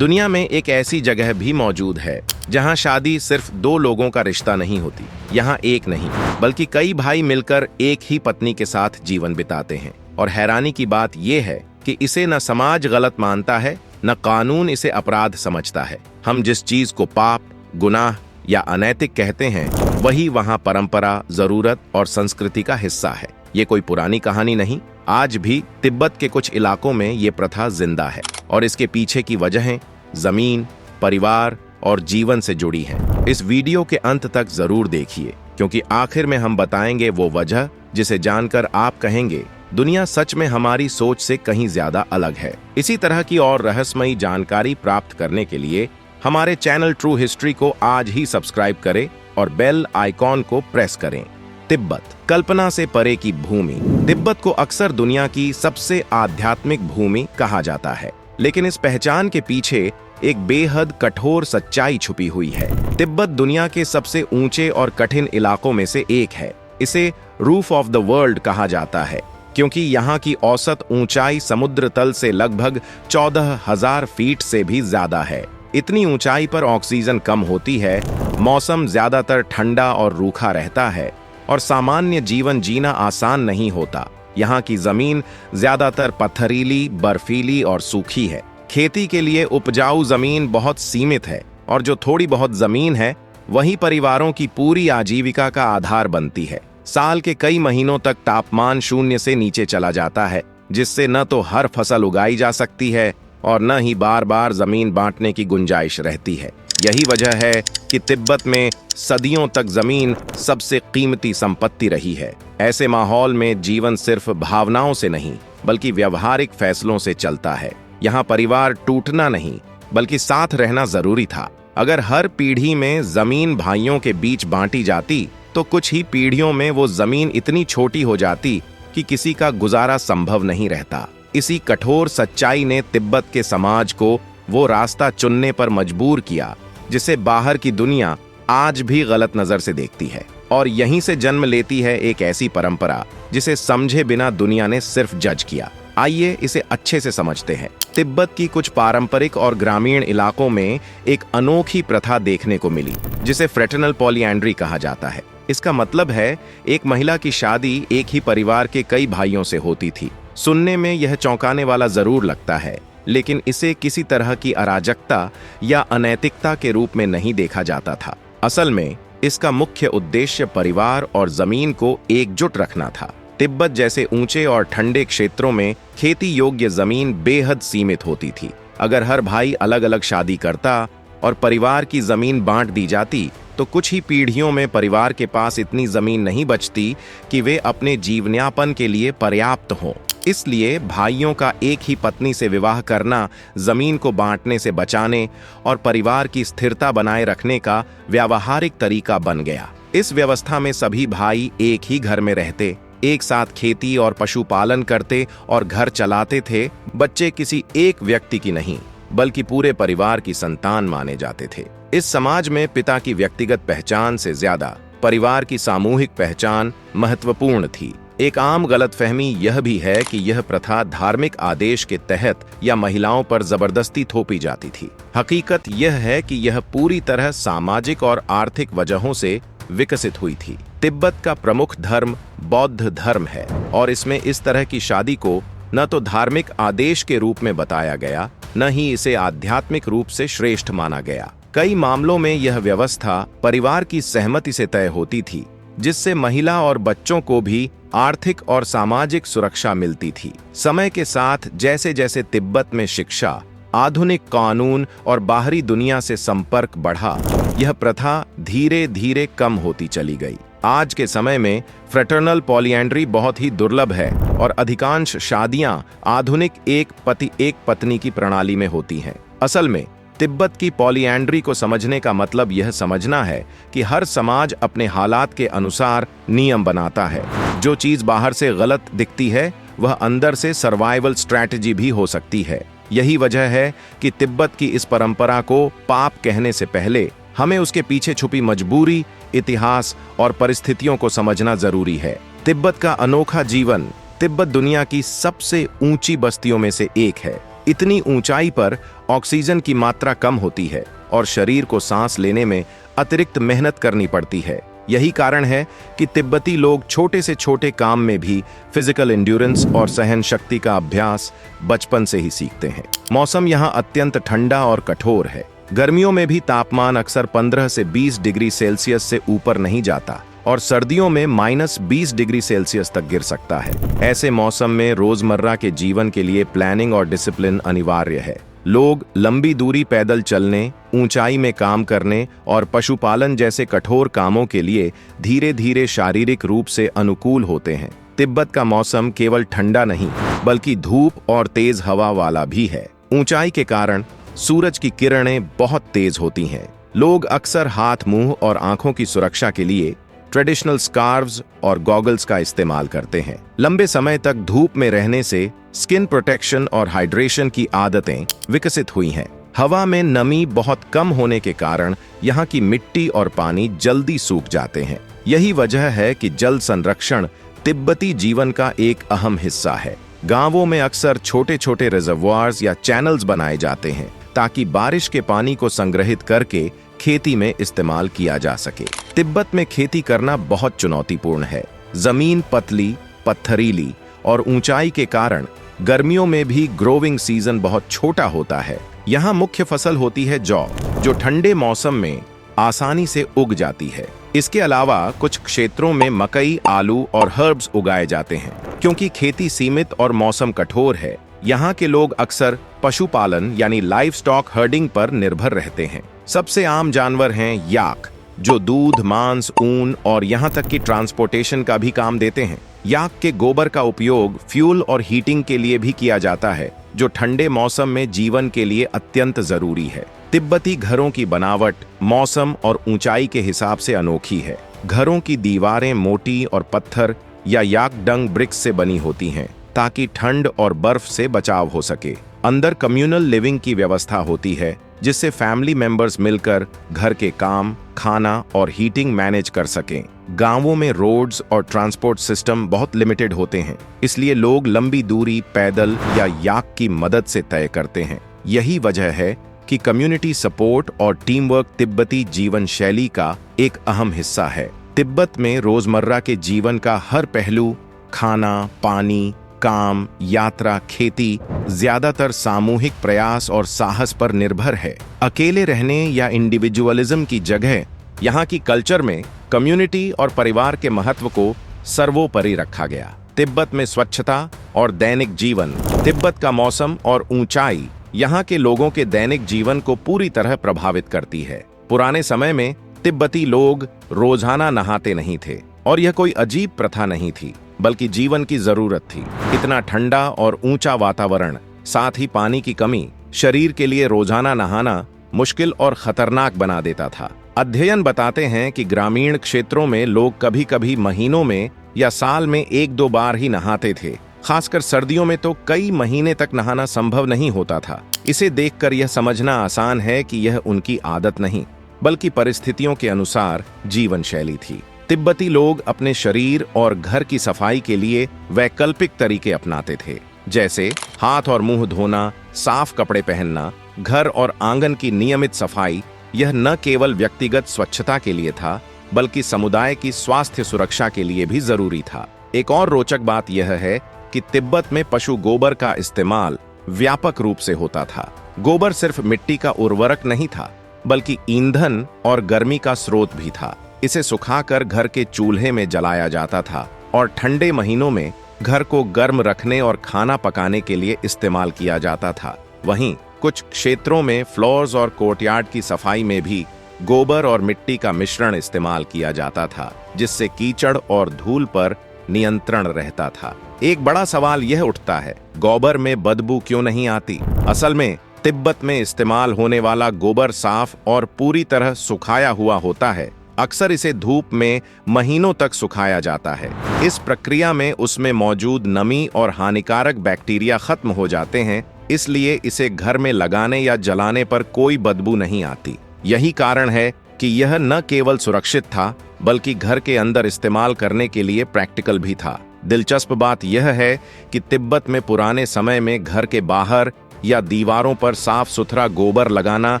दुनिया में एक ऐसी जगह भी मौजूद है जहां शादी सिर्फ दो लोगों का रिश्ता नहीं होती। यहाँ एक नहीं बल्कि कई भाई मिलकर एक ही पत्नी के साथ जीवन बिताते हैं। और हैरानी की बात यह है कि इसे न समाज गलत मानता है न कानून इसे अपराध समझता है। हम जिस चीज को पाप, गुनाह या अनैतिक कहते हैं वही वहां परंपरा, जरूरत और संस्कृति का हिस्सा है। ये कोई पुरानी कहानी नहीं। आज भी तिब्बत के कुछ इलाकों में ये प्रथा जिंदा है और इसके पीछे की वजहें जमीन, परिवार और जीवन से जुड़ी हैं। इस वीडियो के अंत तक जरूर देखिए क्योंकि आखिर में हम बताएंगे वो वजह जिसे जानकर आप कहेंगे दुनिया सच में हमारी सोच से कहीं ज्यादा अलग है। इसी तरह की और रहस्यमयी जानकारी प्राप्त करने के लिए हमारे चैनल ट्रू हिस्ट्री को आज ही सब्सक्राइब करें और बेल आइकॉन को प्रेस करें। तिब्बत, कल्पना से परे की भूमि। तिब्बत को अक्सर दुनिया की सबसे आध्यात्मिक भूमि कहा जाता है, लेकिन इस पहचान के पीछे एक बेहद कठोर सच्चाई छुपी हुई है। तिब्बत दुनिया के सबसे ऊंचे और कठिन इलाकों में से एक है। इसे रूफ ऑफ द वर्ल्ड कहा जाता है क्योंकि यहाँ की औसत ऊंचाई समुद्र तल से लगभग 14,000 फीट से भी ज्यादा है। इतनी ऊंचाई पर ऑक्सीजन कम होती है, मौसम ज्यादातर ठंडा और रूखा रहता है और सामान्य जीवन जीना आसान नहीं होता। यहाँ की जमीन ज्यादातर पथरीली, बर्फीली और सूखी है। खेती के लिए उपजाऊ जमीन बहुत सीमित है और जो थोड़ी बहुत जमीन है वही परिवारों की पूरी आजीविका का आधार बनती है। साल के कई महीनों तक तापमान शून्य से नीचे चला जाता है, जिससे न तो हर फसल उगाई जा सकती है और न ही बार बार जमीन बांटने की गुंजाइश रहती है। यही वजह है कि तिब्बत में सदियों तक जमीन सबसे कीमती संपत्ति रही है। ऐसे माहौल में जीवन सिर्फ भावनाओं से नहीं बल्कि व्यवहारिक फैसलों से चलता है। यहाँ परिवार टूटना नहीं बल्कि साथ रहना जरूरी था। अगर हर पीढ़ी में जमीन भाइयों के बीच बांटी जाती तो कुछ ही पीढ़ियों में वो जमीन इतनी छोटी हो जाती कि किसी का गुजारा संभव नहीं रहता। इसी कठोर सच्चाई ने तिब्बत के समाज को वो रास्ता चुनने पर मजबूर किया जिसे बाहर की दुनिया आज भी गलत नजर से देखती है। और यहीं से जन्म लेती है एक ऐसी परंपरा जिसे समझे बिना दुनिया ने सिर्फ जज किया। आइए इसे अच्छे से समझते हैं। तिब्बत की कुछ पारंपरिक और ग्रामीण इलाकों में एक अनोखी प्रथा देखने को मिली जिसे फ्रेटर्नल पॉलीएंड्री कहा जाता है। इसका मतलब है एक महिला की शादी एक ही परिवार के कई भाइयों से होती थी। सुनने में यह चौंकाने वाला जरूर लगता है, लेकिन इसे किसी तरह की अराजकता या अनैतिकता के रूप में नहीं देखा जाता था। असल में इसका मुख्य उद्देश्य परिवार और जमीन को एकजुट रखना था। तिब्बत जैसे ऊंचे और ठंडे क्षेत्रों में खेती योग्य जमीन बेहद सीमित होती थी। अगर हर भाई अलग अलग शादी करता और परिवार की जमीन बांट दी जाती तो कुछ ही पीढ़ियों में परिवार के पास इतनी जमीन नहीं बचती कि वे अपने जीवनयापन के लिए पर्याप्त हों। इसलिए भाइयों का एक ही पत्नी से विवाह करना जमीन को बांटने से बचाने और परिवार की स्थिरता बनाए रखने का व्यावहारिक तरीका बन गया। इस व्यवस्था में सभी भाई एक ही घर में रहते, एक साथ खेती और पशुपालन करते और घर चलाते थे। बच्चे किसी एक व्यक्ति की नहीं बल्कि पूरे परिवार की संतान माने जाते थे। इस समाज में पिता की व्यक्तिगत पहचान से ज्यादा परिवार की सामूहिक पहचान महत्वपूर्ण थी। एक आम गलतफहमी यह भी है कि यह प्रथा धार्मिक आदेश के तहत या महिलाओं पर जबरदस्ती थोपी जाती थी। हकीकत यह है कि यह पूरी तरह सामाजिक और आर्थिक वजहों से विकसित हुई थी। तिब्बत का प्रमुख धर्म बौद्ध धर्म है और इसमें इस तरह की शादी को न तो धार्मिक आदेश के रूप में बताया गया, न ही इसे आध्यात्मिक रूप से श्रेष्ठ माना गया। कई मामलों में यह व्यवस्था परिवार की सहमति से तय होती थी, जिससे महिला और बच्चों को भी आर्थिक और सामाजिक सुरक्षा मिलती थी। समय के साथ जैसे जैसे तिब्बत में शिक्षा, आधुनिक कानून और बाहरी दुनिया से संपर्क बढ़ा, यह प्रथा धीरे धीरे कम होती चली गई। आज के समय में फ्रेटर्नल पॉलीएंड्री बहुत ही दुर्लभ है और अधिकांश शादियां आधुनिक एक पति एक पत्नी की प्रणाली में होती हैं। असल में तिब्बत की पॉलीएंड्री को समझने का मतलब यह समझना है कि हर समाज अपने हालात के अनुसार नियम बनाता है। जो चीज बाहर से गलत दिखती है वह अंदर से सर्वाइवल स्ट्रैटेजी भी हो सकती है। यही वजह है कि तिब्बत की इस परंपरा को पाप कहने से पहले हमें उसके पीछे छुपी मजबूरी, इतिहास और परिस्थितियों को समझना जरूरी है। तिब्बत का अनोखा जीवन। तिब्बत दुनिया की सबसे ऊंची बस्तियों में से एक है। इतनी ऊंचाई पर ऑक्सीजन की मात्रा कम होती है और शरीर को सांस लेने में अतिरिक्त मेहनत करनी पड़ती है। यही कारण है कि तिब्बती लोग छोटे से छोटे काम में भी फिजिकल एंड्योरेंस और सहन शक्ति का अभ्यास बचपन से ही सीखते हैं। मौसम यहाँ अत्यंत ठंडा और कठोर है। गर्मियों में भी तापमान अक्सर 15 से 20 डिग्री सेल्सियस से ऊपर नहीं जाता और सर्दियों में -20 डिग्री सेल्सियस तक गिर सकता है। ऐसे मौसम में रोजमर्रा के जीवन के लिए प्लानिंग और डिसिप्लिन अनिवार्य है। लोग लंबी दूरी पैदल चलने, ऊंचाई में काम करने और पशुपालन जैसे कठोर कामों के लिए धीरे धीरे शारीरिक रूप से अनुकूल होते हैं। तिब्बत का मौसम केवल ठंडा नहीं बल्कि धूप और तेज हवा वाला भी है। ऊंचाई के कारण सूरज की किरणें बहुत तेज होती हैं। लोग अक्सर हाथ, मुंह और आंखों की सुरक्षा के लिए ट्रेडिशनल स्कार्व्स और गॉगल्स का इस्तेमाल करते हैं। लंबे समय तक धूप में रहने से स्किन प्रोटेक्शन और हाइड्रेशन की आदतें विकसित हुई हैं। हवा में नमी बहुत कम होने के कारण यहाँ की मिट्टी और पानी जल्दी सूख जाते हैं। यही वजह है कि जल संरक्षण तिब्बती जीवन का एक अहम हिस्सा है। गांवों में अक्सर छोटे छोटे रिजर्वॉयर्स या चैनल्स बनाए जाते हैं ताकि बारिश के पानी को संग्रहित करके खेती में इस्तेमाल किया जा सके। तिब्बत में खेती करना बहुत चुनौतीपूर्ण है। जमीन पतली, पत्थरीली और ऊंचाई के कारण गर्मियों में भी ग्रोविंग सीजन बहुत छोटा होता है। यहाँ मुख्य फसल होती है जौ, जो ठंडे मौसम में आसानी से उग जाती है। इसके अलावा कुछ क्षेत्रों में मकई, आलू और हर्ब्स उगाए जाते हैं। क्योंकि खेती सीमित और मौसम कठोर है, यहाँ के लोग अक्सर पशुपालन यानी लाइव स्टॉक हर्डिंग पर निर्भर रहते हैं। सबसे आम जानवर हैं याक, जो दूध, मांस, ऊन और यहाँ तक कि ट्रांसपोर्टेशन का भी काम देते हैं। याक के गोबर का उपयोग फ्यूल और हीटिंग के लिए भी किया जाता है, जो ठंडे मौसम में जीवन के लिए अत्यंत जरूरी है। तिब्बती घरों की बनावट मौसम और ऊंचाई के हिसाब से अनोखी है। घरों की दीवारें मोटी और पत्थर या याक डंग ब्रिक्स से बनी होती हैं ताकि ठंड और बर्फ से बचाव हो सके। अंदर कम्युनल लिविंग की व्यवस्था होती है, जिससे फैमिली मेंबर्स मिलकर घर के काम, खाना और हीटिंग मैनेज कर सकें। गांवों में रोड्स और ट्रांसपोर्ट सिस्टम बहुत लिमिटेड होते हैं, इसलिए लोग लंबी दूरी पैदल या याक की मदद से तय करते हैं। यही वजह है कि कम्युनिटी सपोर्ट और टीम वर्क तिब्बती जीवन शैली का एक अहम हिस्सा है। तिब्बत में रोजमर्रा के जीवन का हर पहलू, खाना, पानी, काम, यात्रा, खेती ज्यादातर सामूहिक प्रयास और साहस पर निर्भर है। अकेले रहने या इंडिविजुअलिज्म की जगह यहाँ की कल्चर में कम्युनिटी और परिवार के महत्व को सर्वोपरि रखा गया। तिब्बत में स्वच्छता और दैनिक जीवन। तिब्बत का मौसम और ऊंचाई यहाँ के लोगों के दैनिक जीवन को पूरी तरह प्रभावित करती है। पुराने समय में तिब्बती लोग रोजाना नहाते नहीं थे और यह कोई अजीब प्रथा नहीं थी, बल्कि जीवन की जरूरत थी। इतना ठंडा और ऊंचा वातावरण, साथ ही पानी की कमी शरीर के लिए रोजाना नहाना मुश्किल और खतरनाक बना देता था। अध्ययन बताते हैं कि ग्रामीण क्षेत्रों में लोग कभी कभी महीनों में या साल में 1-2 बार ही नहाते थे। खासकर सर्दियों में तो कई महीने तक नहाना संभव नहीं होता था। इसे देखकर यह समझना आसान है कि यह उनकी आदत नहीं, बल्कि परिस्थितियों के अनुसार जीवन शैली थी। तिब्बती लोग अपने शरीर और घर की सफाई के लिए वैकल्पिक तरीके अपनाते थे, जैसे हाथ और मुंह धोना, साफ कपड़े पहनना, घर और आंगन की नियमित सफाई। यह न केवल व्यक्तिगत स्वच्छता के लिए था, बल्कि समुदाय की स्वास्थ्य सुरक्षा के लिए भी जरूरी था। एक और रोचक बात यह है कि तिब्बत में पशु गोबर का इस्तेमाल व्यापक रूप से होता था। गोबर सिर्फ मिट्टी का उर्वरक नहीं था, बल्कि ईंधन और गर्मी का स्रोत भी था। इसे सुखाकर घर के चूल्हे में जलाया जाता था और ठंडे महीनों में घर को गर्म रखने और खाना पकाने के लिए इस्तेमाल किया जाता था। वहीं कुछ क्षेत्रों में फ्लोर्स और कोर्टयार्ड की सफाई में भी गोबर और मिट्टी का मिश्रण इस्तेमाल किया जाता था, जिससे कीचड़ और धूल पर नियंत्रण रहता था। एक बड़ा सवाल यह उठता है, गोबर में बदबू क्यों नहीं आती? असल में तिब्बत में इस्तेमाल होने वाला गोबर साफ और पूरी तरह सुखाया हुआ होता है। अक्सर इसे धूप में महीनों तक सुखाया जाता है। इस प्रक्रिया में उसमें मौजूद नमी और हानिकारक बैक्टीरिया खत्म हो जाते हैं, इसलिए इसे घर में लगाने या जलाने पर कोई बदबू नहीं आती। यही कारण है कि यह न केवल सुरक्षित था, बल्कि घर के अंदर इस्तेमाल करने के लिए प्रैक्टिकल भी था। दिलचस्प बात यह है कि तिब्बत में पुराने समय में घर के बाहर या दीवारों पर साफ सुथरा गोबर लगाना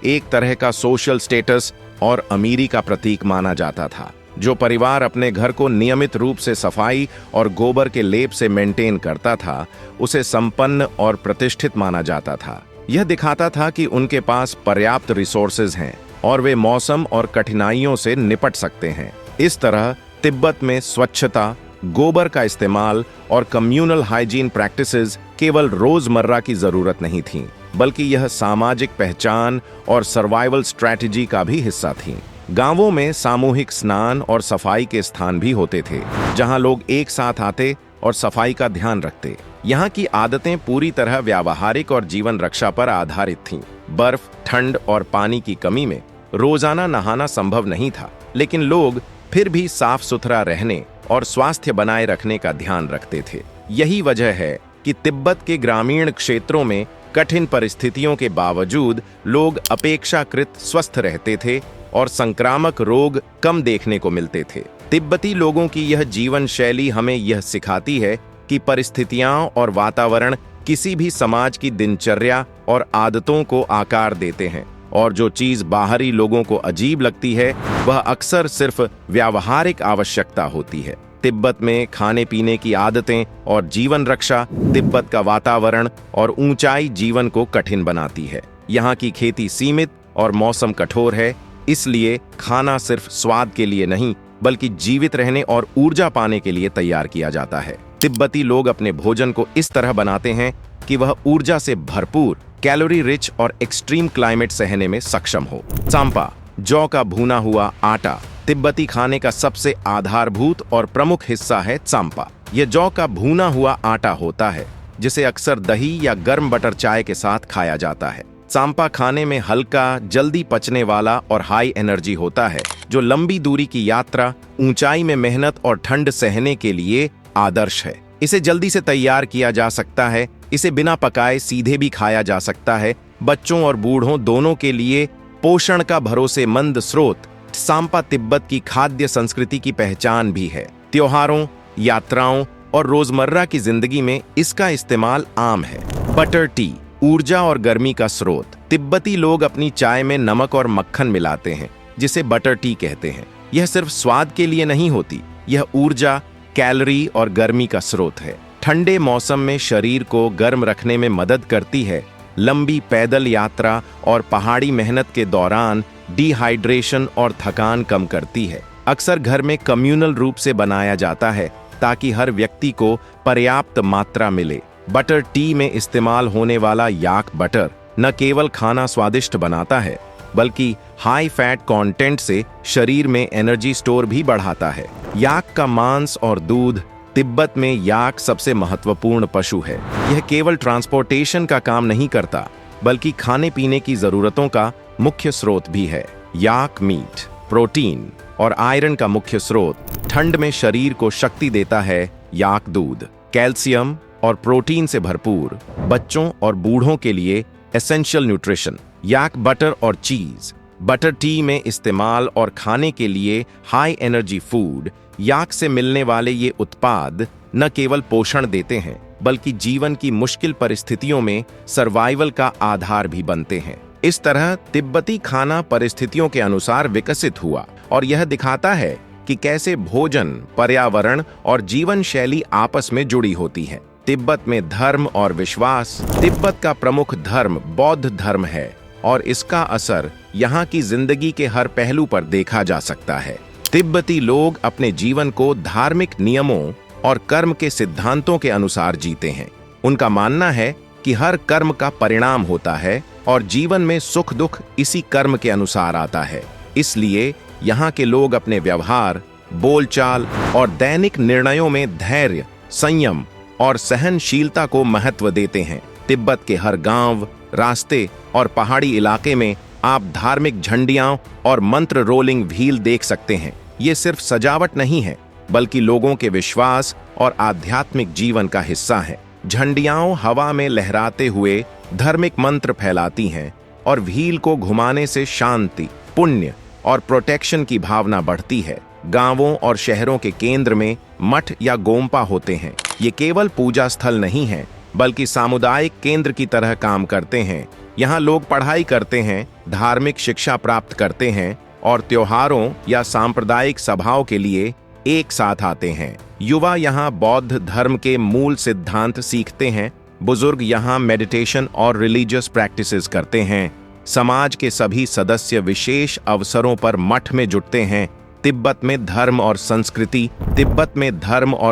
एक तरह का सोशल स्टेटस और अमीरी का प्रतीक माना जाता था। जो परिवार अपने घर को नियमित रूप से सफाई और गोबर के लेप से मेंटेन करता था, उसे संपन्न और प्रतिष्ठित माना जाता था। यह दिखाता था कि उनके पास पर्याप्त रिसोर्सेज हैं और वे मौसम और कठिनाइयों से निपट सकते हैं। इस तरह तिब्बत में स्वच्छता, गोबर का इस्तेमाल और कम्युनल हाइजीन प्रैक्टिसेस केवल रोजमर्रा की जरूरत नहीं थीं, बल्कि यह सामाजिक पहचान और सर्वाइवल स्ट्रैटेजी का भी हिस्सा थीं। गांवों में सामूहिक स्नान और सफाई के स्थान भी होते थे, जहां लोग एक साथ आते और सफाई का ध्यान रखते। यहाँ की आदतें पूरी तरह व्यावहारिक और जीवन रक्षा पर आधारित थीं। बर्फ, ठंड और पानी की कमी में रोजाना नहाना संभव नहीं था, लेकिन लोग फिर भी साफ सुथरा रहने और स्वास्थ्य बनाए रखने का ध्यान रखते थे। यही वजह है कि तिब्बत के ग्रामीण क्षेत्रों में कठिन परिस्थितियों के बावजूद लोग अपेक्षाकृत स्वस्थ रहते थे और संक्रामक रोग कम देखने को मिलते थे। तिब्बती लोगों की यह जीवन शैली हमें यह सिखाती है कि परिस्थितियां और वातावरण किसी भी समाज की दिनचर्या और आदतों को आकार देते हैं, और जो चीज बाहरी लोगों को अजीब लगती है वह अक्सर सिर्फ व्यावहारिक आवश्यकता होती है। तिब्बत में खाने पीने की आदतें और जीवन रक्षा, तिब्बत का वातावरण और ऊंचाई जीवन को कठिन बनाती है। यहाँ की खेती सीमित और मौसम कठोर है, इसलिए खाना सिर्फ स्वाद के लिए नहीं बल्कि जीवित रहने और ऊर्जा पाने के लिए तैयार किया जाता है। तिब्बती लोग अपने भोजन को इस तरह बनाते हैं कि वह ऊर्जा से भरपूर, कैलोरी रिच और एक्सट्रीम क्लाइमेट सहने में सक्षम हो। चांपा, जौ का भुना हुआ आटा, तिब्बती खाने का सबसे आधारभूत और प्रमुख हिस्सा है चांपा। यह जौ का भुना हुआ आटा होता है जिसे अक्सर दही या गर्म बटर चाय के साथ खाया जाता है। चांपा खाने में हल्का, जल्दी पचने वाला और हाई एनर्जी होता है, जो लंबी दूरी की यात्रा, ऊंचाई में मेहनत और ठंड सहने के लिए आदर्श है। इसे जल्दी से तैयार किया जा सकता है, इसे बिना पकाए सीधे भी खाया जा सकता है। बच्चों और बूढ़ों दोनों के लिए पोषण का भरोसेमंद स्रोत चांपा तिब्बत की खाद्य संस्कृति की पहचान भी है। त्योहारों, यात्राओं और रोजमर्रा की जिंदगी में इसका इस्तेमाल आम है। बटर टी, ऊर्जा और गर्मी का स्रोत। तिब्बती लोग अपनी चाय में नमक और मक्खन मिलाते हैं, जिसे बटर टी कहते हैं। यह सिर्फ स्वाद के लिए नहीं होती, यह ऊर्जा, कैलोरी और गर्मी का स्रोत है। ठंडे मौसम में शरीर को गर्म रखने में मदद करती है। लंबी पैदल यात्रा और पहाड़ी मेहनत के दौरान डिहाइड्रेशन और थकान कम करती है। अक्सर घर में कम्युनल रूप से बनाया जाता है ताकि हर व्यक्ति को पर्याप्त मात्रा मिले। बटर टी में इस्तेमाल होने वाला याक बटर न केवल खाना स्वादिष्ट बनाता है, बल्कि हाई फैट कंटेंट से शरीर में एनर्जी स्टोर भी बढ़ाता है। याक का मांस और दूध। तिब्बत में याक सबसे महत्वपूर्ण पशु है। यह केवल ट्रांसपोर्टेशन का काम नहीं करता, बल्कि खाने पीने की जरूरतों का मुख्य स्रोत भी है। याक मीट प्रोटीन और आयरन का मुख्य स्रोत, ठंड में शरीर को शक्ति देता है। याक दूध कैल्शियम और प्रोटीन से भरपूर, बच्चों और बूढ़ों के लिए एसेंशियल न्यूट्रिशन। याक बटर और चीज, बटर टी में इस्तेमाल और खाने के लिए हाई एनर्जी फूड। याक से मिलने वाले ये उत्पाद न केवल पोषण देते हैं, बल्कि जीवन की मुश्किल परिस्थितियों में सर्वाइवल का आधार भी बनते हैं। इस तरह तिब्बती खाना परिस्थितियों के अनुसार विकसित हुआ और यह दिखाता है कि कैसे भोजन, पर्यावरण और जीवन शैली आपस में जुड़ी होती है। तिब्बत में धर्म और विश्वास। तिब्बत का प्रमुख धर्म बौद्ध धर्म है और इसका असर यहाँ की जिंदगी के हर पहलू पर देखा जा सकता है। तिब्बती लोग अपने जीवन को धार्मिक नियमों और कर्म के सिद्धांतों के अनुसार जीते हैं। उनका मानना है कि हर कर्म का परिणाम होता है और जीवन में सुख दुख इसी कर्म के अनुसार आता है। इसलिए यहाँ के लोग अपने व्यवहार, बोलचाल और दैनिक निर्णयों में धैर्य, संयम और सहनशीलता को महत्व देते हैं। तिब्बत के हर गांव, रास्ते और पहाड़ी इलाके में आप धार्मिक झंडियां और मंत्र रोलिंग व्हील देख सकते हैं। ये सिर्फ सजावट नहीं है, बल्कि लोगों के विश्वास और आध्यात्मिक जीवन का हिस्सा है। झंडियां हवा में लहराते हुए धार्मिक मंत्र फैलाती हैं और व्हील को घुमाने से शांति, पुण्य और प्रोटेक्शन की भावना बढ़ती है। गांवों और शहरों के केंद्र में मठ या गोम्पा होते हैं। ये केवल पूजा स्थल नहीं है, बल्कि सामुदायिक केंद्र की तरह काम करते हैं। यहाँ लोग पढ़ाई करते हैं, धार्मिक शिक्षा प्राप्त करते हैं और त्योहारों या सांप्रदायिक सभाओं के लिए एक साथ आते हैं। युवा यहाँ बौद्ध धर्म के मूल सिद्धांत सीखते हैं। बुजुर्ग यहाँ मेडिटेशन और रिलीजियस प्रैक्टिसेस करते हैं। समाज के सभी सदस्य विशेष अवसरों पर मठ में जुटते हैं। तिब्बत में धर्म और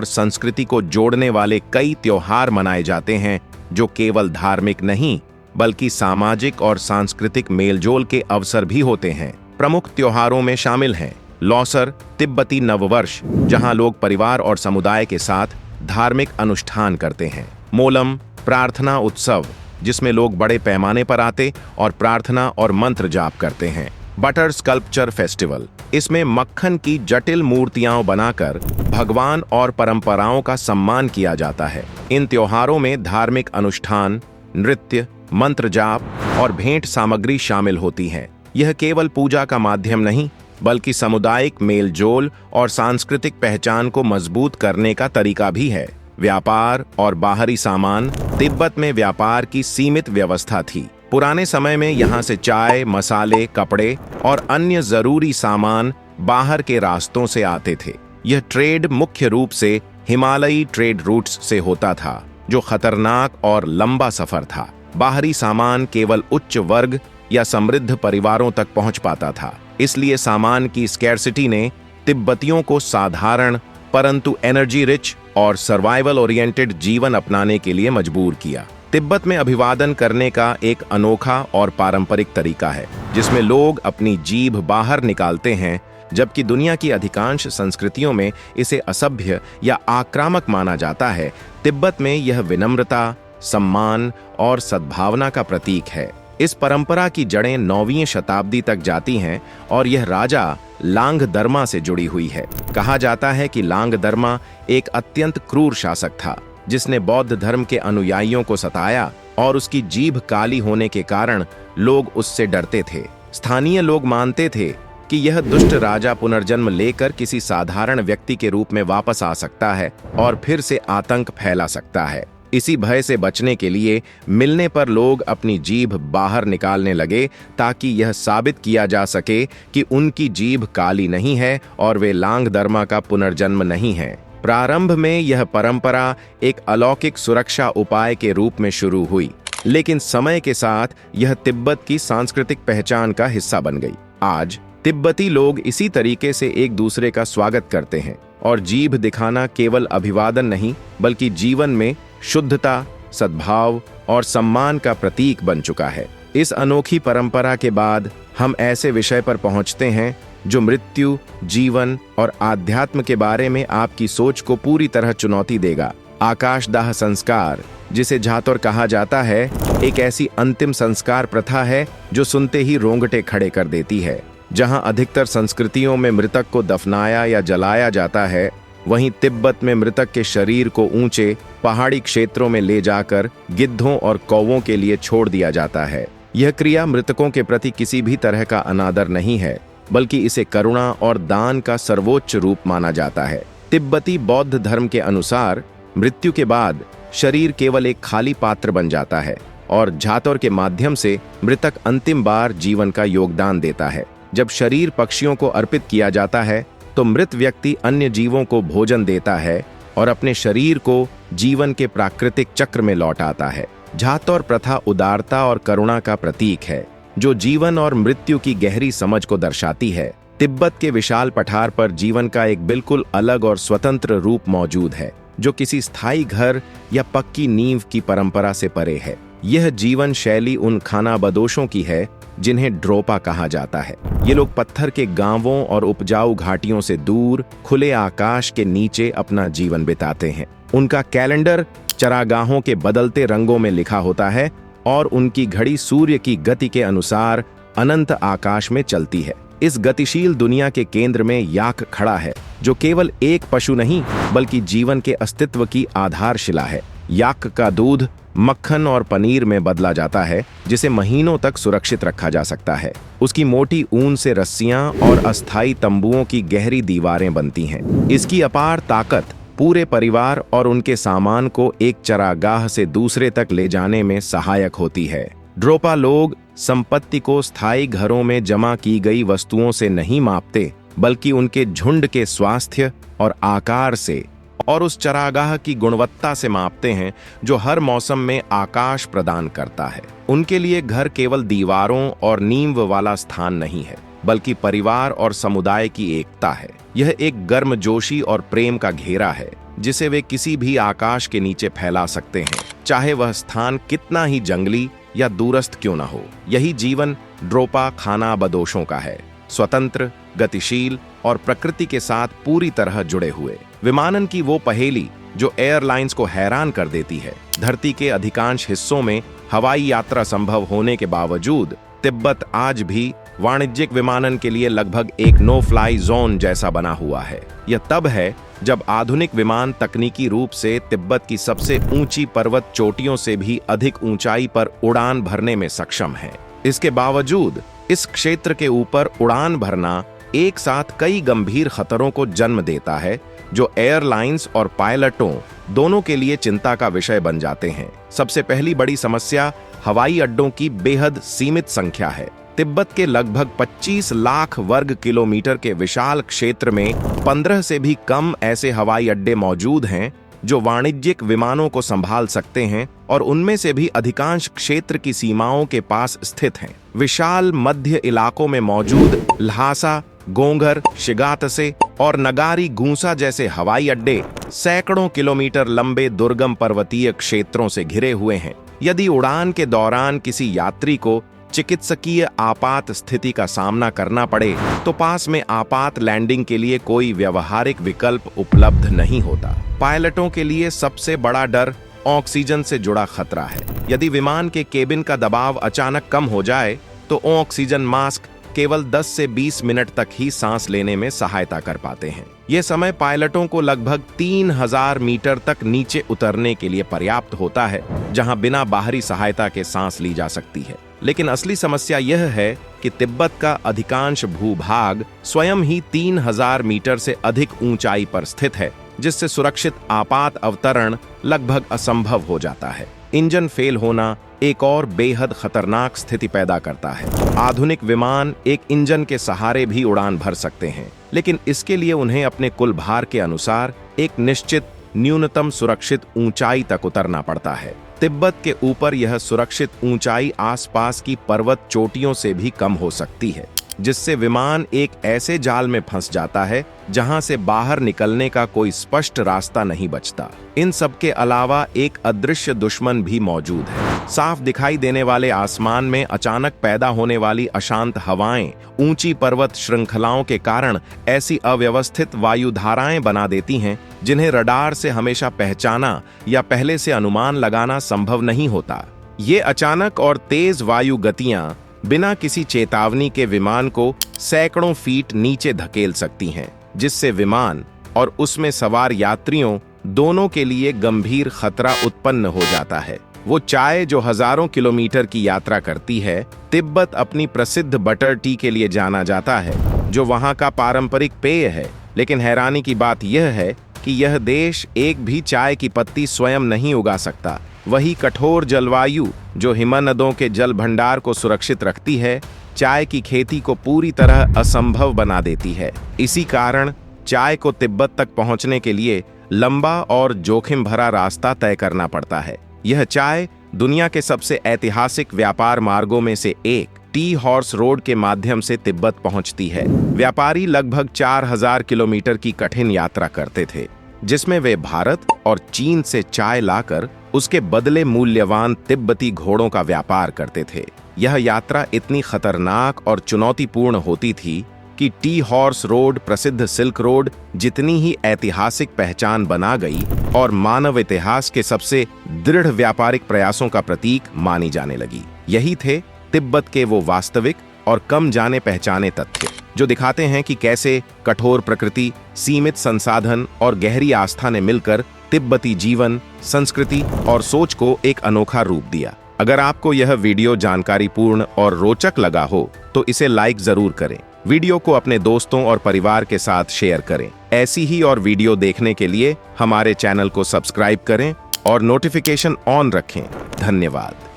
संस्कृति को जोड़ने वाले कई त्योहार मनाए जाते हैं, जो केवल धार्मिक नहीं बल्कि सामाजिक और सांस्कृतिक मेलजोल के अवसर भी होते हैं। प्रमुख त्योहारों में शामिल हैं लॉसर, तिब्बती नववर्ष, जहां लोग परिवार और समुदाय के साथ धार्मिक अनुष्ठान करते हैं। मोलम, प्रार्थना उत्सव, जिसमें लोग बड़े पैमाने पर आते और प्रार्थना और मंत्र जाप करते हैं। बटर स्कल्पचर फेस्टिवल, इसमें मक्खन की जटिल मूर्तियां बनाकर भगवान और परंपराओं का सम्मान किया जाता है। इन त्योहारों में धार्मिक अनुष्ठान, नृत्य, मंत्र जाप और भेंट सामग्री शामिल होती है। यह केवल पूजा का माध्यम नहीं बल्कि सामुदायिक मेलजोल और सांस्कृतिक पहचान को मजबूत करने का तरीका भी है। व्यापार और बाहरी सामान, तिब्बत में व्यापार की सीमित व्यवस्था थी। पुराने समय में यहाँ से चाय, मसाले, कपड़े और अन्य जरूरी सामान बाहर के रास्तों से आते थे। यह ट्रेड मुख्य रूप से हिमालयी ट्रेड रूट्स से होता था, जो खतरनाक और लंबा सफर था। बाहरी सामान केवल उच्च वर्ग या समृद्ध परिवारों तक पहुंच पाता था। इसलिए सामान की स्कैर्सिटी ने तिब्बतियों को साधारण परंतु एनर्जी रिच और सर्वाइवल ओरिएंटेड जीवन अपनाने के लिए मजबूर किया। तिब्बत में अभिवादन करने का एक अनोखा और पारंपरिक तरीका है, जिसमें लोग अपनी जीभ बाहर निकालते हैं, जबकि दुनिया की अधिकांश संस्कृतियों में इसे असभ्य या आक्रामक माना जाता है। तिब्बत में यह विनम्रता, सम्मान और सद्भावना का प्रतीक है। इस परंपरा की जड़ें 9वीं शताब्दी तक जाती हैं और यह राजा लांगदरमा से जुड़ी हुई है। कहा जाता है कि लांगदरमा एक अत्यंत क्रूर शासक था, जिसने बौद्ध धर्म के अनुयायियों को सताया और उसकी जीभ काली होने के कारण लोग उससे डरते थे। स्थानीय लोग मानते थे कि यह दुष्ट राजा पुनर्जन्म लेकर किसी साधारण व्यक्ति के रूप में वापस आ सकता है और फिर से आतंक फैला सकता है। इसी भय से बचने के लिए मिलने पर लोग अपनी जीभ बाहर निकालने लगे, ताकि यह साबित किया जा सके कि उनकी जीभ काली नहीं है और वे लांगदरमा का पुनर्जन्म नहीं है। प्रारंभ में यह परंपरा एक अलौकिक सुरक्षा उपाय के रूप में शुरू हुई, लेकिन समय के साथ यह तिब्बत की सांस्कृतिक पहचान का हिस्सा बन गई। आज तिब्बती लोग इसी तरीके से एक दूसरे का स्वागत करते हैं और जीभ दिखाना केवल अभिवादन नहीं बल्कि जीवन में शुद्धता, सद्भाव और सम्मान का प्रतीक बन चुका है। इस अनोखी परंपरा के बाद हम ऐसे विषय पर पहुंचते हैं जो मृत्यु, जीवन और आध्यात्म के बारे में आपकी सोच को पूरी तरह चुनौती देगा। आकाशदाह संस्कार, जिसे झातोर कहा जाता है, एक ऐसी अंतिम संस्कार प्रथा है जो सुनते ही रोंगटे खड़े कर देती है। जहां अधिकतर संस्कृतियों में मृतक को दफनाया या जलाया जाता है, वहीं तिब्बत में मृतक के शरीर को ऊंचे पहाड़ी क्षेत्रों में ले जाकर गिद्धों और कौवों के लिए छोड़ दिया जाता है। यह क्रिया मृतकों के प्रति किसी भी तरह का अनादर नहीं है, बल्कि इसे करुणा और दान का सर्वोच्च रूप माना जाता है। तिब्बती बौद्ध धर्म के अनुसार मृत्यु के बाद शरीर केवल एक खाली पात्र बन जाता है और झातोर के माध्यम से मृतक अंतिम बार जीवन का योगदान देता है। जब शरीर पक्षियों को अर्पित किया जाता है तो मृत व्यक्ति अन्य जीवों को भोजन देता है और अपने शरीर को जीवन के प्राकृतिक चक्र में लौटाता है। झातोर प्रथा उदारता और करुणा का प्रतीक है, जो जीवन और मृत्यु की गहरी समझ को दर्शाती है। तिब्बत के विशाल पठार पर जीवन का एक बिल्कुल अलग और स्वतंत्र रूप मौजूद है, जो किसी स्थायी घर या पक्की नींव की परंपरा से परे है। यह जीवन शैली उन खानाबदोशों की है जिन्हें ड्रोपा कहा जाता है। ये लोग पत्थर के गांवों और उपजाऊ घाटियों से दूर खुले आकाश के नीचे अपना जीवन बिताते हैं। उनका कैलेंडर चरागाहों के बदलते रंगों में लिखा होता है और उनकी घड़ी सूर्य की गति के अनुसार अनंत आकाश में चलती है। इस गतिशील दुनिया के केंद्र में याक खड़ा है, जो केवल एक पशु नहीं बल्कि जीवन के अस्तित्व की आधारशिला है। याक का दूध मक्खन और पनीर में बदला जाता है, जिसे महीनों तक सुरक्षित रखा जा सकता है। उसकी मोटी ऊन से रस्सियां और अस्थायी तंबुओं की गहरी दीवारें बनती हैं। इसकी अपार ताकत पूरे परिवार और उनके सामान को एक चरागाह से दूसरे तक ले जाने में सहायक होती है। ड्रोपा लोग संपत्ति को स्थायी घरों में जमा की गई वस्तुओं से नहीं मापते, बल्कि उनके झुंड के स्वास्थ्य और आकार से और उस चरागाह की गुणवत्ता से मापते हैं जो हर मौसम में आकाश प्रदान करता है। उनके लिए घर केवल दीवारों और नींव वाला स्थान नहीं है, बल्कि परिवार और समुदाय की एकता है। यह एक गर्मजोशी और प्रेम का घेरा है जिसे वे किसी भी आकाश के नीचे फैला सकते हैं, चाहे वह स्थान कितना ही जंगली या दूरस्थ क्यों न हो। यही जीवन ड्रोपा खानाबदोशों का है, स्वतंत्र, गतिशील और प्रकृति के साथ पूरी तरह जुड़े हुए। विमानन की वो पहेली जो एयरलाइंस को हैरान कर देती है। धरती के अधिकांश हिस्सों में हवाई यात्रा संभव होने के बावजूद तिब्बत आज भी वाणिज्यिक विमानन के लिए लगभग एक नो फ्लाई जोन जैसा बना हुआ है। यह तब है जब आधुनिक विमान तकनीकी रूप से तिब्बत की सबसे ऊंची पर्वत चोटियों से भी अधिक ऊंचाई पर उड़ान भरने में सक्षम है। इसके बावजूद इस क्षेत्र के ऊपर उड़ान भरना एक साथ कई गंभीर खतरों को जन्म देता है, जो एयरलाइंस और पायलटों दोनों के लिए चिंता का विषय बन जाते हैं। सबसे पहली बड़ी समस्या हवाई अड्डों की बेहद सीमित संख्या है। तिब्बत के लगभग 25 लाख वर्ग किलोमीटर के विशाल क्षेत्र में 15 से भी कम ऐसे हवाई अड्डे मौजूद हैं जो वाणिज्यिक विमानों को संभाल सकते हैं, और उनमें से भी अधिकांश क्षेत्र की सीमाओं के पास स्थित हैं। विशाल मध्य इलाकों में मौजूद ल्हासा, गोंगर, शिगातसे और नगारी गूंसा जैसे हवाई अड्डे सैकड़ों किलोमीटर लंबे दुर्गम पर्वतीय क्षेत्रों से घिरे हुए हैं। यदि उड़ान के दौरान किसी यात्री को चिकित्सकीय आपात स्थिति का सामना करना पड़े तो पास में आपात लैंडिंग के लिए कोई व्यावहारिक विकल्प उपलब्ध नहीं होता। पायलटों के लिए सबसे बड़ा डर ऑक्सीजन से जुड़ा खतरा है। यदि विमान के केबिन का दबाव अचानक कम हो जाए तो ऑक्सीजन मास्क केवल 10 से 20 मिनट तक ही सांस लेने में सहायता कर पाते हैं। ये समय पायलटों को लगभग 3000 मीटर तक नीचे उतरने के लिए पर्याप्त होता है, जहां बिना बाहरी सहायता के सांस ली जा सकती है। लेकिन असली समस्या यह है कि तिब्बत का अधिकांश भूभाग स्वयं ही 3000 मीटर से अधिक ऊंचाई पर स्थित है, जिससे सुरक्षित आपात अवतरण लगभग असंभव हो जाता है। इंजन फेल होना एक और बेहद खतरनाक स्थिति पैदा करता है। आधुनिक विमान एक इंजन के सहारे भी उड़ान भर सकते हैं, लेकिन इसके लिए उन्हें अपने कुल भार के अनुसार एक निश्चित न्यूनतम सुरक्षित ऊंचाई तक उतरना पड़ता है। तिब्बत के ऊपर यह सुरक्षित ऊंचाई आसपास की पर्वत चोटियों से भी कम हो सकती है, जिससे विमान एक ऐसे जाल में फंस जाता है जहां से बाहर निकलने का कोई स्पष्ट रास्ता नहीं बचता। इन सब के अलावा एक अदृश्य दुश्मन भी मौजूद है। साफ दिखाई देने वाले आसमान में अचानक पैदा होने वाली अशांत हवाएं ऊंची पर्वत श्रृंखलाओं के कारण ऐसी अव्यवस्थित वायुधाराएं बना देती हैं जिन्हें रडार से हमेशा पहचाना या पहले से अनुमान लगाना संभव नहीं होता। ये अचानक और तेज वायु गतियां बिना किसी चेतावनी के विमान को सैकड़ों फीट नीचे धकेल सकती हैं, जिससे विमान और उसमें सवार यात्रियों दोनों के लिए गंभीर खतरा उत्पन्न हो जाता है। वो चाय जो हजारों किलोमीटर की यात्रा करती है। तिब्बत अपनी प्रसिद्ध बटर टी के लिए जाना जाता है, जो वहां का पारंपरिक पेय है। लेकिन हैरानी की बात यह है कि यह देश एक भी चाय की पत्ती स्वयं नहीं उगा सकता। वही कठोर जलवायु जो हिमनदों के जल भंडार को सुरक्षित रखती है, चाय की खेती को पूरी तरह असंभव बना देती है। इसी कारण चाय को तिब्बत तक पहुंचने के लिए लंबा और जोखिम भरा रास्ता तय करना पड़ता है। यह चाय दुनिया के सबसे ऐतिहासिक व्यापार मार्गों में से एक टी हॉर्स रोड के माध्यम से तिब्बत पहुंचती है। व्यापारी लगभग 4000 किलोमीटर की कठिन यात्रा करते थे, जिसमें वे भारत और चीन से चाय लाकर उसके बदले मूल्यवान तिब्बती घोड़ों का व्यापार करते थे। यह यात्रा इतनी खतरनाक और चुनौतीपूर्ण होती थी कि टी हॉर्स रोड प्रसिद्ध सिल्क रोड जितनी ही ऐतिहासिक पहचान बना गई और मानव इतिहास के सबसे दृढ़ व्यापारिक प्रयासों का प्रतीक मानी जाने लगी। यही थे तिब्बत के वो वास्तविक और कम जाने पहचाने तथ्य, जो दिखाते हैं कि कैसे कठोर प्रकृति, सीमित संसाधन और गहरी आस्था ने मिलकर तिब्बती जीवन, संस्कृति और सोच को एक अनोखा रूप दिया। अगर आपको यह वीडियो जानकारीपूर्ण और रोचक लगा हो तो इसे लाइक जरूर करें। वीडियो को अपने दोस्तों और परिवार के साथ शेयर करें। ऐसी ही और वीडियो देखने के लिए हमारे चैनल को सब्सक्राइब करें और नोटिफिकेशन ऑन रखें। धन्यवाद।